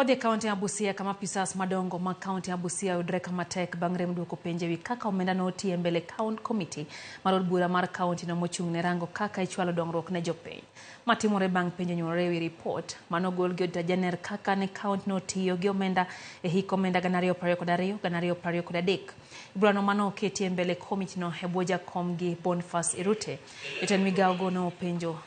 Odhi kaunti ya Busia kama pisas madongo ma kaunti ya Busia udre kama tek bangre duoko penjo wi kaka omenda no tie mbele komiti mar bura mar kaunti no mochung' ne rango kaka ichwalo dongruok ne jopiny. Matimore bang' penjo nyore wi report manogol gi janer kaka ne kaunti no tiyo gi omenda e hik omenda 2022-2023. Bura no mano ketie mbele komiti no hebo jakom gi Bonfas Irute. Jotend migawo go no penjo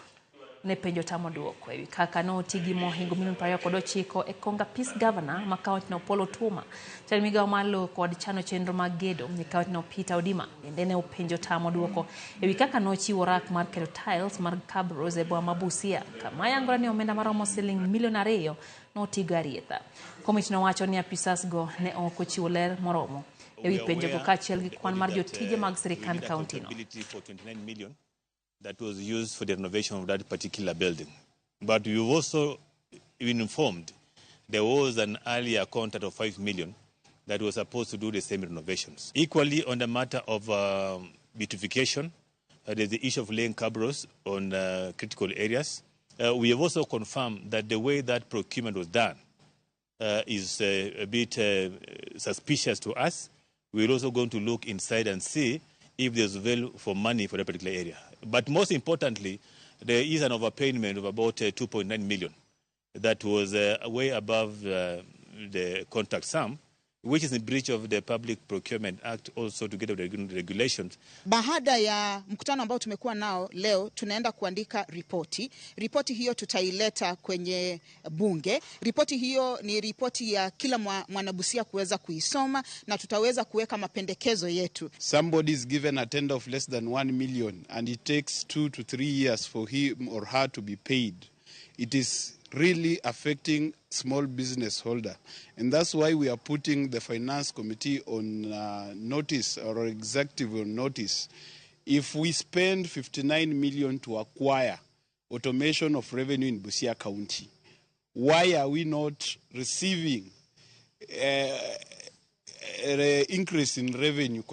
tamo duoko ewi kaka no tigi mohingo milion 29 e konga peace governor ma kaunti no Polo Tuma. Jatend migawo malo kod chano chenro mag gedo ni kaunti no Peter Odima bende ne openjo tamo duoko ewi kaka no chiwo rak mar keto tiles mar cabros e boma Busia kama yangora ni omenda maromo siling milion 2 no tigo arietha. Komiti no wacho ni apisas go ne ok ochiwo ler moromo ewi penjo go kaachiel gi kwan mar jotije mag sirikand kaunti no. That was used for the renovation of that particular building. But we've also been informed there was an earlier contract of 5 million that was supposed to do the same renovations. Equally, on the matter of beautification, there's the issue of laying cabros on critical areas. We have also confirmed that the way that procurement was done is a bit suspicious to us. We're also going to look inside and see if there's value for money for that particular area. But most importantly, there is an overpayment of about 2.9 million that was way above the contract sum, which is in breach of the Public Procurement Act, also together with the regulations. Baada ya mkutano ambao tumekuwa nao leo, tunaenda kuandika ripoti. Ripoti hiyo tutaileta kwenye bunge. Ripoti hiyo ni ripoti ya kila mwanabusia kuweza kuisoma na tutaweza kuweka mapendekezo yetu. Somebody is given a tender of less than 1 million and it takes 2 to 3 years for him or her to be paid. It is really affecting small business holder. And that's why we are putting the finance committee on notice, or executive on notice. If we spend 59 million to acquire automation of revenue in Busia County, why are we not receiving increase in revenue